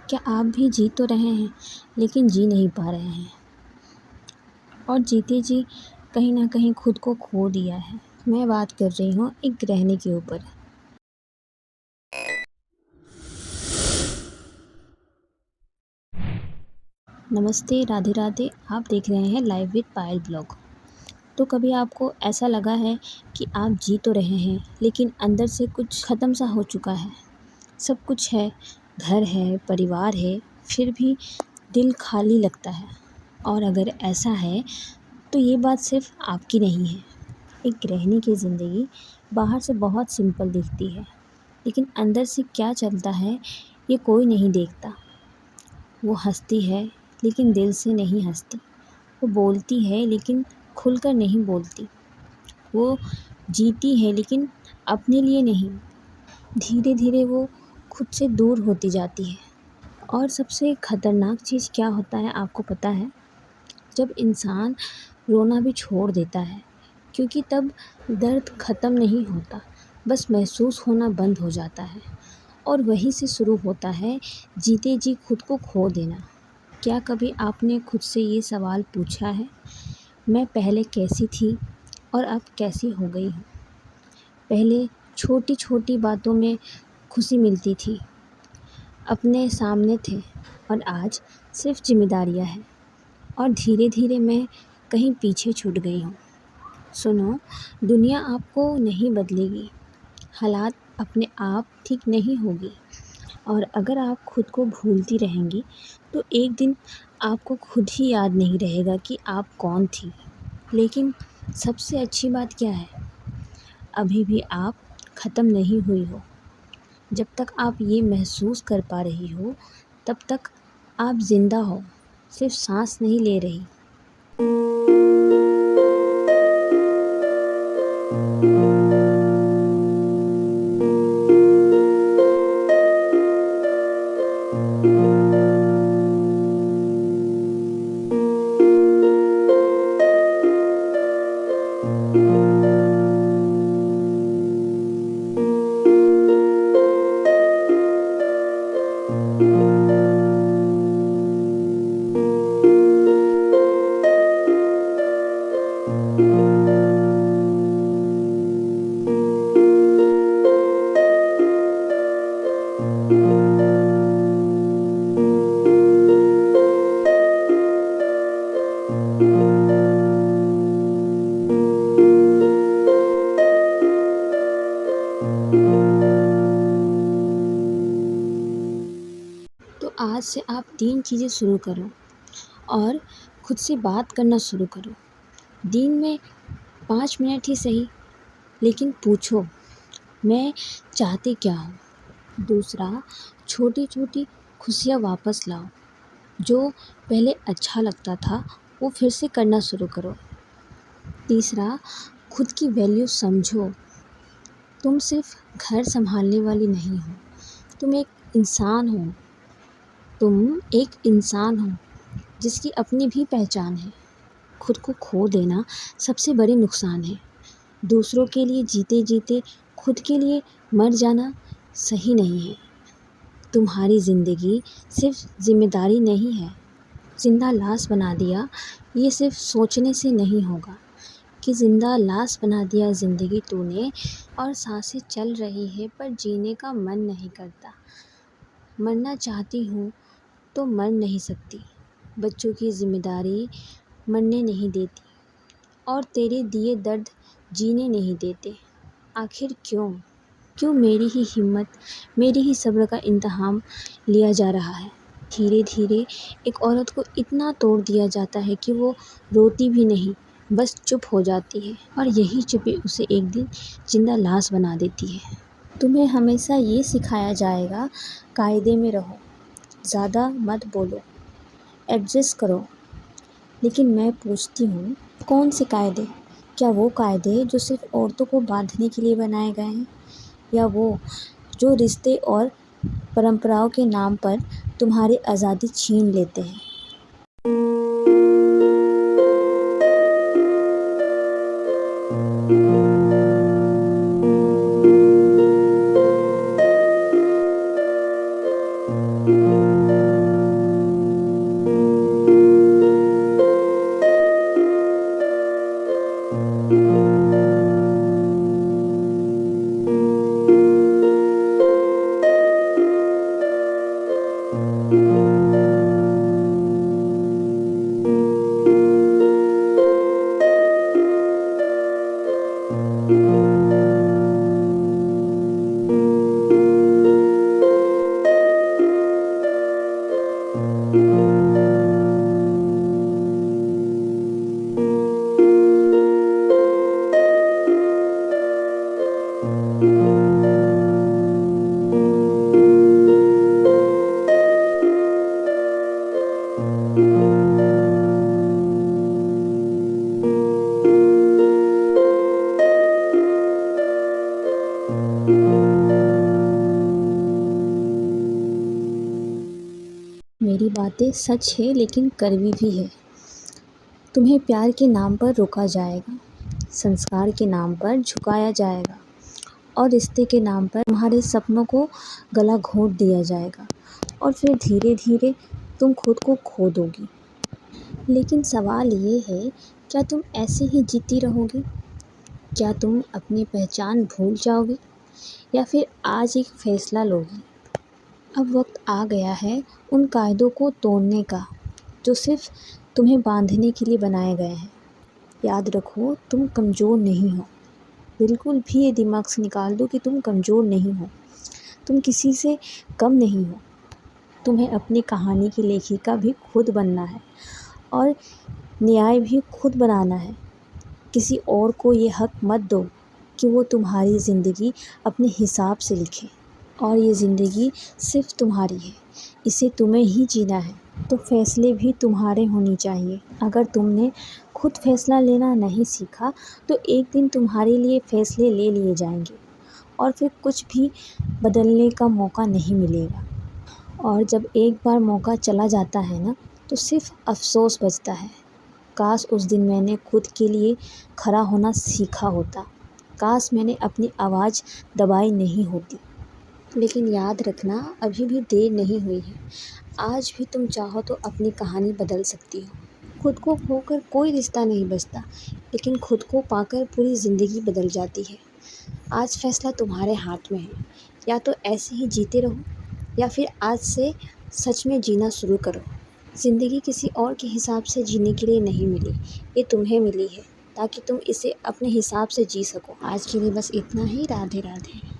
क्या आप भी जी तो रहे हैं लेकिन जी नहीं पा रहे हैं और जीते जी कहीं ना कहीं खुद को खो दिया है। मैं बात कर रही हूँ एक गृहिणी के ऊपर। नमस्ते, राधे राधे। आप देख रहे हैं लाइव विद पायल ब्लॉग। तो कभी आपको ऐसा लगा है कि आप जी तो रहे हैं लेकिन अंदर से कुछ ख़त्म सा हो चुका है। सब कुछ है, घर है, परिवार है, फिर भी दिल खाली लगता है। और अगर ऐसा है तो ये बात सिर्फ आपकी नहीं है। एक गृहिणी की ज़िंदगी बाहर से बहुत सिंपल दिखती है, लेकिन अंदर से क्या चलता है ये कोई नहीं देखता। वो हंसती है लेकिन दिल से नहीं हंसती। वो बोलती है लेकिन खुलकर नहीं बोलती। वो जीती है लेकिन अपने लिए नहीं। धीरे धीरे वो खुद से दूर होती जाती है। और सबसे खतरनाक चीज़ क्या होता है आपको पता है? जब इंसान रोना भी छोड़ देता है, क्योंकि तब दर्द ख़त्म नहीं होता, बस महसूस होना बंद हो जाता है। और वहीं से शुरू होता है जीते जी खुद को खो देना। क्या कभी आपने खुद से ये सवाल पूछा है, मैं पहले कैसी थी और अब कैसी हो गई हूँ? पहले छोटी छोटी बातों में खुशी मिलती थी, अपने सामने थे, और आज सिर्फ जिम्मेदारियाँ हैं। और धीरे धीरे मैं कहीं पीछे छूट गई हूँ। सुनो, दुनिया आपको नहीं बदलेगी, हालात अपने आप ठीक नहीं होगी। और अगर आप खुद को भूलती रहेंगी तो एक दिन आपको खुद ही याद नहीं रहेगा कि आप कौन थी। लेकिन सबसे अच्छी बात क्या है, अभी भी आप ख़त्म नहीं हुई हो। जब तक आप ये महसूस कर पा रही हो तब तक आप ज़िंदा हो, सिर्फ सांस नहीं ले रही। तो आज से आप 3 चीज़ें शुरू करो और खुद से बात करना शुरू करो। दिन में 5 मिनट ही सही, लेकिन पूछो, मैं चाहती क्या हूँ? दूसरा, छोटी छोटी खुशियाँ वापस लाओ। जो पहले अच्छा लगता था वो फिर से करना शुरू करो। तीसरा, खुद की वैल्यू समझो। तुम सिर्फ घर संभालने वाली नहीं हो, तुम एक इंसान हो। तुम एक इंसान हो जिसकी अपनी भी पहचान है। खुद को खो देना सबसे बड़े नुकसान है। दूसरों के लिए जीते जीते खुद के लिए मर जाना सही नहीं है। तुम्हारी ज़िंदगी सिर्फ जिम्मेदारी नहीं है। जिंदा लाश बना दिया, ये सिर्फ सोचने से नहीं होगा कि जिंदा लाश बना दिया ज़िंदगी तूने, और सांसें चल रही है पर जीने का मन नहीं करता। मरना चाहती हूँ तो मर नहीं सकती। बच्चों की जिम्मेदारी मरने नहीं देती, और तेरे दिए दर्द जीने नहीं देते। आखिर क्यों? क्यों मेरी ही हिम्मत, मेरी ही सब्र का इम्तिहान लिया जा रहा है? धीरे धीरे एक औरत को इतना तोड़ दिया जाता है कि वो रोती भी नहीं, बस चुप हो जाती है, और यही चुप्पी उसे एक दिन जिंदा लाश बना देती है। तुम्हें हमेशा ये सिखाया जाएगा, कायदे में रहो, ज़्यादा मत बोलो, एडजस्ट करो। लेकिन मैं पूछती हूँ, कौन से कायदे? क्या वो कायदे जो सिर्फ औरतों को बांधने के लिए बनाए गए हैं, या वो जो रिश्ते और परंपराओं के नाम पर तुम्हारी आज़ादी छीन लेते हैं? मेरी बातें सच है लेकिन कड़वी भी है। तुम्हें प्यार के नाम पर रोका जाएगा, संस्कार के नाम पर झुकाया जाएगा और रिश्ते के नाम पर तुम्हारे सपनों को गला घोंट दिया जाएगा और फिर धीरे धीरे तुम खुद को खो दोगी। लेकिन सवाल ये है, क्या तुम ऐसे ही जीती रहोगी? क्या तुम अपनी पहचान भूल जाओगी या फिर आज एक फ़ैसला लोगी? अब वक्त आ गया है उन कायदों को तोड़ने का जो सिर्फ तुम्हें बांधने के लिए बनाए गए हैं। याद रखो, तुम कमज़ोर नहीं हो। बिल्कुल भी ये दिमाग से निकाल दो कि तुम कमज़ोर नहीं हो। तुम किसी से कम नहीं हो। तुम्हें अपनी कहानी की लेखिका भी खुद बनना है और न्याय भी खुद बनाना है। किसी और को ये हक मत दो कि वो तुम्हारी ज़िंदगी अपने हिसाब से लिखे। और ये ज़िंदगी सिर्फ तुम्हारी है, इसे तुम्हें ही जीना है, तो फ़ैसले भी तुम्हारे होने चाहिए। अगर तुमने खुद फ़ैसला लेना नहीं सीखा तो एक दिन तुम्हारे लिए फ़ैसले ले लिए जाएंगे और फिर कुछ भी बदलने का मौका नहीं मिलेगा। और जब एक बार मौका चला जाता है ना, तो सिर्फ अफ़सोस बचता है। काश उस दिन मैंने खुद के लिए खड़ा होना सीखा होता। काश मैंने अपनी आवाज़ दबाई नहीं होती। लेकिन याद रखना, अभी भी देर नहीं हुई है। आज भी तुम चाहो तो अपनी कहानी बदल सकती हो। खुद को खोकर कोई रिश्ता नहीं बचता, लेकिन खुद को पाकर पूरी ज़िंदगी बदल जाती है। आज फ़ैसला तुम्हारे हाथ में है। या तो ऐसे ही जीते रहो या फिर आज से सच में जीना शुरू करो। ज़िंदगी किसी और के हिसाब से जीने के लिए नहीं मिली, ये तुम्हें मिली है ताकि तुम इसे अपने हिसाब से जी सको। आज के लिए बस इतना ही। राधे राधे।